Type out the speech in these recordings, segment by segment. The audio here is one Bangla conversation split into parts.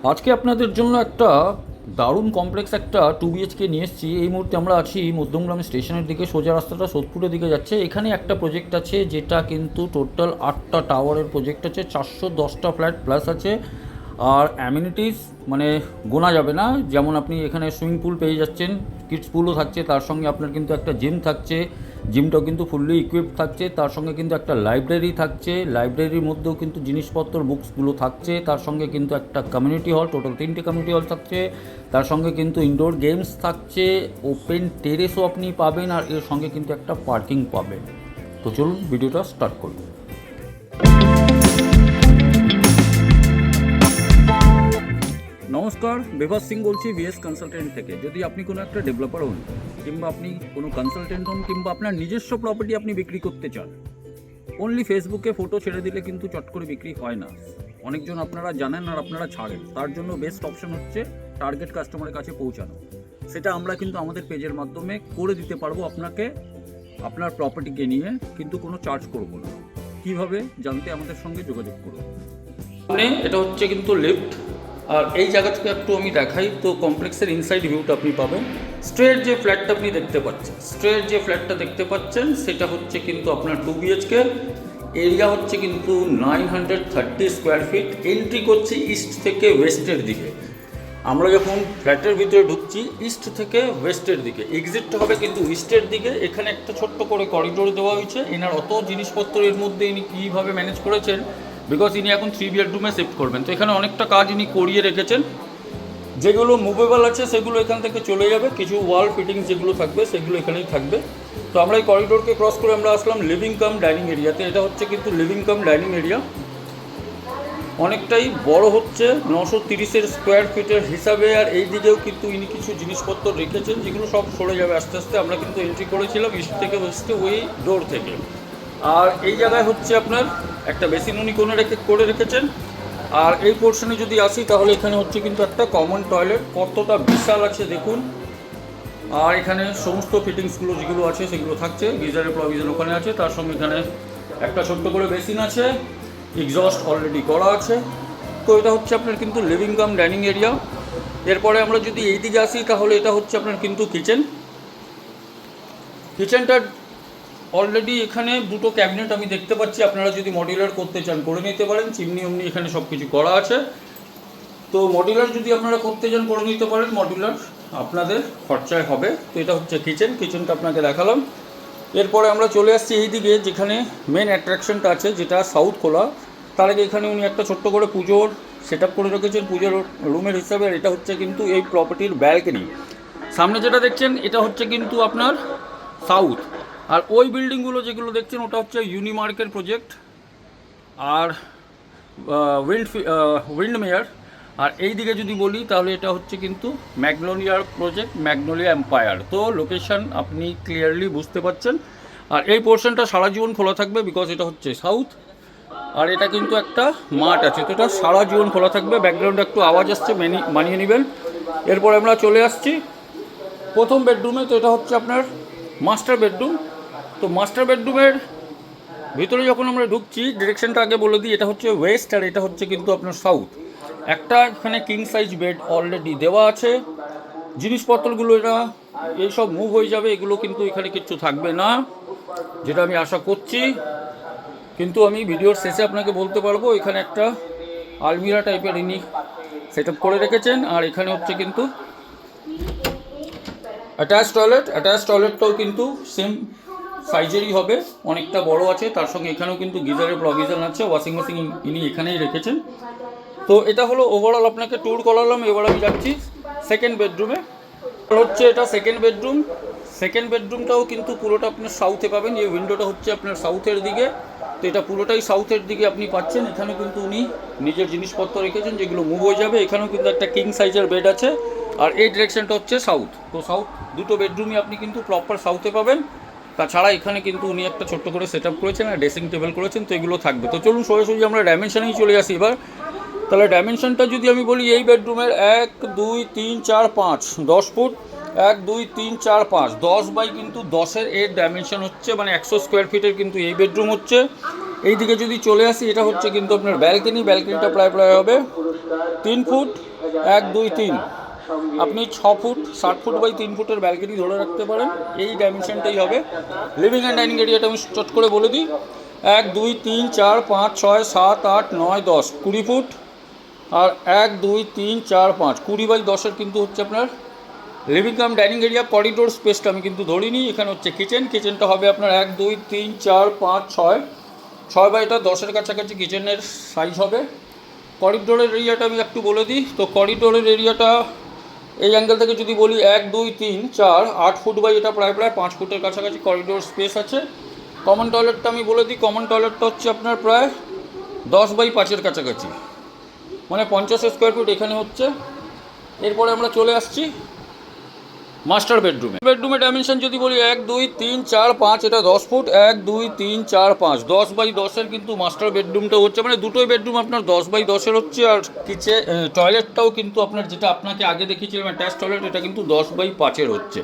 আজকে আপনাদের জন্য একটা দারুণ কমপ্লেক্স একটা 2 BHK নিয়ে এসেছি। এই মুহূর্তে আমরা আছি মধ্যমগ্রাম স্টেশনের দিকে, সোজা রাস্তাটা সোদপুরের দিকে যাচ্ছে। এখানে একটা প্রজেক্ট আছে যেটা কিন্তু টোটাল 8টা টাওয়ারের প্রজেক্ট আছে, 410টা ফ্ল্যাট প্লাস আছে। আর অ্যামিনিটিস মানে গোনা যাবে না। যেমন আপনি এখানে সুইমিং পুল পেয়ে যাচ্ছেন, কিডস পুলও থাকছে, তার সঙ্গে আপনার কিন্তু একটা জিম থাকছে, জিমটাও কিন্তু ফুললি ইকুইপড থাকছে। তার সঙ্গে কিন্তু একটা লাইব্রেরি থাকছে, লাইব্রেরির মধ্যেও কিন্তু জিনিসপত্র বুকসগুলো থাকছে। তার সঙ্গে কিন্তু একটা কমিউনিটি হল, টোটাল 3টে কমিউনিটি হল থাকছে। তার সঙ্গে কিন্তু ইনডোর গেমস থাকছে, ওপেন টেরেসও আপনি পাবেন, আর এর সঙ্গে কিন্তু একটা পার্কিং পাবেন। তো চলুন ভিডিওটা স্টার্ট করুন। নমস্কার, বিভাস সিং বলছি ভিএস কনসালটেন্ট থেকে। যদি আপনি কোনো একটা ডেভেলপার হন, কিংবা আপনি কোনো কনসালটেন্ট হন, কিংবা আপনার নিজস্ব প্রপার্টি আপনি বিক্রি করতে চান, অনলি ফেসবুকে ফটো ছেড়ে দিলে কিন্তু চট করে বিক্রি হয় না। অনেকজন আপনারা জানেন আর আপনারা ছাড়েন। তার জন্য বেস্ট অপশন হচ্ছে টার্গেট কাস্টমারের কাছে পৌঁছানো। সেটা আমরা কিন্তু আমাদের পেজের মাধ্যমে করে দিতে পারবো আপনাকে, আপনার প্রপার্টিকে নিয়ে, কিন্তু কোনো চার্জ করবো না। কীভাবে জানতে আমাদের সঙ্গে যোগাযোগ করুন। এটা হচ্ছে কিন্তু লিফট, আর এই জায়গা থেকে একটু আমি দেখাই। তো কমপ্লেক্সের ইনসাইড ভিউটা আপনি পাবেন। স্ট্রেট যে ফ্ল্যাটটা আপনি দেখতে পাচ্ছেন, সেটা হচ্ছে কিন্তু আপনার 2 BHK। এরিয়া হচ্ছে কিন্তু 930 স্কোয়ার ফিট। এন্ট্রি করছি ইস্ট থেকে ওয়েস্টের দিকে। আমরা যখন ফ্ল্যাটের ভিতরে ঢুকছি ইস্ট থেকে ওয়েস্টের দিকে, এক্সিটটা হবে কিন্তু ইস্টের দিকে। এখানে একটা ছোট্ট করে করিডোর দেওয়া হয়েছে। এনার অত জিনিসপত্র এর মধ্যে ইনি কীভাবে ম্যানেজ করেছেন, বিকজ ইনি এখন 3 বেডরুমে শিফট করবেন। তো এখানে অনেকটা কাজ ইনি করিয়ে রেখেছেন। যেগুলো মুভেবল আছে সেগুলো এখান থেকে চলে যাবে, কিছু ওয়াল ফিটিংস যেগুলো থাকবে সেগুলো এখানেই থাকবে। তো আমরা এই করিডোরকে ক্রস করে আমরা আসলাম লিভিং কাম ডাইনিং এরিয়াতে। এটা হচ্ছে কিন্তু লিভিং কাম ডাইনিং এরিয়া, অনেকটাই বড় হচ্ছে 930 স্কোয়ার ফিটের হিসাবে। আর এই দিকেও কিন্তু ইনি কিছু জিনিসপত্র রেখেছেন, যেগুলো সব সরে যাবে আস্তে আস্তে। আমরা কিন্তু এন্ট্রি করেছিলাম ইস্ট থেকে ওয়েস্টে ওই ডোর থেকে। আর এই জায়গায় হচ্ছে আপনার একটা বেসিন উনি করে রেখেছেন। আর এই পোর্শনে যদি আসি তাহলে এখানে হচ্ছে কিন্তু একটা কমন টয়লেট, কতটা বিশাল আছে দেখুন। আর এখানে সমস্ত ফিটিংসগুলো যেগুলো আছে সেগুলো থাকছে, গিজারের প্রভিশন ওখানে আছে। তার সঙ্গে এখানে একটা ছোট্ট করে বেসিন আছে, এক্সস্ট অলরেডি করা আছে। তো এটা হচ্ছে আপনার কিন্তু লিভিং কাম ডাইনিং এরিয়া। এরপরে আমরা যদি এই দিকে আসি তাহলে এটা হচ্ছে আপনার কিন্তু কিচেনটা অলরেডি এখানে 2টো ক্যাবিনেট আমি দেখতে পাচ্ছি। আপনারা যদি মডিউলার করতে চান করে নিতে পারেন, চিমনি অমনি এখানে সব কিছু করা আছে। তো মডিউলার যদি আপনারা করতে চান করে নিতে পারেন, মডিউলার আপনাদের খরচায় হবে। তো এটা হচ্ছে কিচেনটা আপনাকে দেখালাম। এরপরে আমরা চলে আসছি এই দিকে, যেখানে মেন অ্যাট্রাকশনটা আছে, যেটা সাউথ খোলা। তার আগে এখানে উনি একটা ছোট্ট করে পুজোর সেট আপ করে রেখেছেন, পুজোর রুমের হিসাবে। আর এটা হচ্ছে কিন্তু এই প্রপার্টির ব্যালকনি। সামনে যেটা দেখছেন এটা হচ্ছে কিন্তু আপনার সাউথ। আর ওই বিল্ডিংগুলো যেগুলো দেখছেন ওটা হচ্ছে ইউনিমার্কের প্রজেক্ট আর উইন্ডমেয়ার। আর এই দিকে যদি বলি তাহলে এটা হচ্ছে কিন্তু ম্যাগনোলিয়ার প্রজেক্ট, ম্যাগনোলিয়া এম্পায়ার। তো লোকেশন আপনি ক্লিয়ারলি বুঝতে পারছেন। আর এই পোর্শনটা সারা জীবন খোলা থাকবে, বিকজ এটা হচ্ছে সাউথ। আর এটা কিন্তু একটা মাঠ আছে, তো এটা সারা জীবন খোলা থাকবে। ব্যাকগ্রাউন্ডে একটু আওয়াজ আসছে, মানিয়ে নেবেন। এরপর আমরা চলে আসছি প্রথম বেডরুমে। তো এটা হচ্ছে আপনার মাস্টার বেডরুম। তো মাস্টার বেডরুমের ভিতরে যখন আমরা ঢুকছি, ডিরেকশনটা আগে বলে দিই, এটা হচ্ছে ওয়েস্ট আর এটা হচ্ছে কিন্তু আপনার সাউথ। একটা এখানে কিং সাইজ বেড অলরেডি দেওয়া আছে। জিনিসপত্রগুলো এটা এইসব মুভ হয়ে যাবে, এগুলো কিন্তু এখানে কিচ্ছু থাকবে না, যেটা আমি আশা করছি। কিন্তু আমি ভিডিওর শেষে আপনাকে বলতে পারবো এখানে একটা আলমিরা টাইপের ইনি সেট আপ করে রেখেছেন। আর এখানে হচ্ছে কিন্তু অ্যাটাচ টয়লেটটাও কিন্তু সেম সাইজেরই হবে, অনেকটা বড় আছে। তার সঙ্গে এখানেও কিন্তু গিজারের প্রভিশন আছে, ওয়াশিং মেশিন ইনি এখানেই রেখেছেন। তো এটা হলো ওভারঅল আপনাকে ট্যুর করালাম। এবার আমি যাচ্ছি সেকেন্ড বেডরুমে। হচ্ছে এটা সেকেন্ড বেডরুমটাও কিন্তু পুরোটা আপনার সাউথে পাবেন। এই উইন্ডোটা হচ্ছে আপনার সাউথের দিকে। তো এটা পুরোটাই সাউথের দিকে আপনি পাচ্ছেন। এখানে কিন্তু উনি নিজের জিনিসপত্র রেখেছেন, যেগুলো মুভ হয়ে যাবে। এখানেও কিন্তু একটা কিং সাইজের বেড আছে। আর এই ডিরেকশনটা হচ্ছে সাউথ। তো সাউথ দুটো বেডরুমই আপনি কিন্তু প্রপার সাউথে পাবেন। তাছাড়া এখানে কিন্তু উনি একটা ছোট্ট করে সেট আপ করেছেন আর ড্রেসিং টেবিল করেছেন। তো এগুলো থাকবে। তো চলুন সোজাসুজি আমরা ডাইমেনশনেই চলে আসি এবার। তাহলে ডাইমেনশনটা যদি আমি বলি, এই বেডরুমের 1 2 3 4 5 10 ফুট, 1 2 3 4 5 10 বাই কিন্তু 10-এর এর ডাইমেনশন হচ্ছে, মানে 100 স্কোয়ার ফিটের কিন্তু এই বেডরুম হচ্ছে। এই দিকে যদি চলে আসি, এটা হচ্ছে কিন্তু আপনার ব্যালকনিটা প্রায় হবে 3 ফুট 1 2 3 আপনি 6 ফুট 60 ফুট বাই 3 ফুটের ব্যালকনি ধরে রাখতে পারেন, এই ডাইমেনশনটাই হবে। লিভিং অ্যান্ড ডাইনিং এরিয়াটা আমি চট করে বলে দিই, 1 2 3 4 5 6 7 8 9 10 20 ফুট, আর 1 2 3 4 5 20 বাই 10-এর কিন্তু হচ্ছে আপনার living cum dining area. Corridor স্পেসটা আমি কিন্তু ধরিনি, এখানে হচ্ছে কিচেনটা হবে আপনার 1 2 3 4 5 6 বাই 10-এর কাছাকাছি কিচেনের সাইজ হবে। করিডোরের এরিয়াটা আমি একটু বলে দিই, তো করিডোরের এরিয়াটা এই অ্যাঙ্গেল থেকে যদি বলি 1 2 3 4 8 ফুট বাই এটা প্রায় 5 ফুটের কাছাকাছি করিডোর স্পেস আছে। কমন টয়লেটটা আমি বলে দিই, কমন টয়লেটটা হচ্ছে আপনার প্রায় 10 বাই 5-এর কাছাকাছি, মানে 50 স্কোয়ার ফিট এখানে হচ্ছে। এরপরে আমরা চলে আসছি মাস্টার বেডরুমে ডাইমেনশন যদি বলি 1 2 3 4 5 এটা 10 ফুট, 1 2 3 4 5 10 বাই 10-এর কিন্তু মাস্টার বেডরুমটা হচ্ছে, মানে দুটোই বেডরুম আপনার 10 বাই 10-এর হচ্ছে। আর টয়লেটটাও কিন্তু আপনার যেটা আপনাকে আগে দেখিয়েছিলাম অ্যাটাচ টয়লেট, এটা কিন্তু 10 বাই 5-এর হচ্ছে।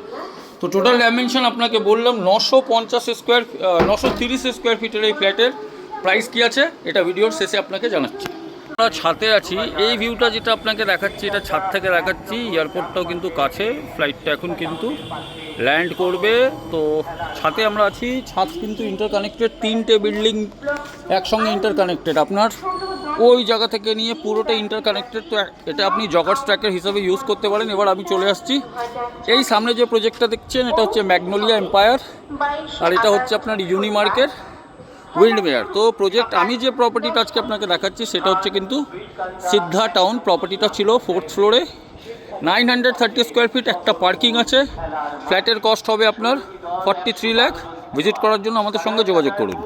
তো টোটাল ডাইমেনশন আপনাকে বললাম 930 স্কোয়ার ফিটের এই ফ্ল্যাটের প্রাইস কী আছে এটা ভিডিওর শেষে আপনাকে জানাচ্ছি। আমরা ছাদে আছি, এই ভিউটা যেটা আপনাকে দেখাচ্ছি এটা ছাদ থেকে দেখাচ্ছি। এয়ারপোর্টটাও কিন্তু কাছে, ফ্লাইটটা এখন কিন্তু ল্যান্ড করবে। তো ছাদে আমরা আছি, ছাদ কিন্তু ইন্টারকানেক্টেড, 3টে বিল্ডিং একসঙ্গে ইন্টারকানেক্টেড, আপনার ওই জায়গা থেকে নিয়ে পুরোটা ইন্টারকানেক্টেড। তো এটা আপনি জগার্স ট্র্যাকের হিসাবে ইউজ করতে পারেন। এবার আমি চলে আসছি, এই সামনে যে প্রজেক্টটা দেখছেন এটা হচ্ছে ম্যাগনোলিয়া এম্পায়ার, আর এটা হচ্ছে আপনার ইউনিমার্কের উইন্ডমেয়ার। তো প্রজেক্ট আমি যে প্রপার্টিটা আজকে আপনাকে দেখাচ্ছি সেটা হচ্ছে কিন্তু সিদ্ধা টাউন। প্রপার্টিটা ছিল 4th ফ্লোরে, 930 স্কোয়ার ফিট, একটা পার্কিং আছে। ফ্ল্যাটের কস্ট হবে আপনার 43 লাখ। ভিজিট করার জন্য আমাদের সঙ্গে যোগাযোগ করুন।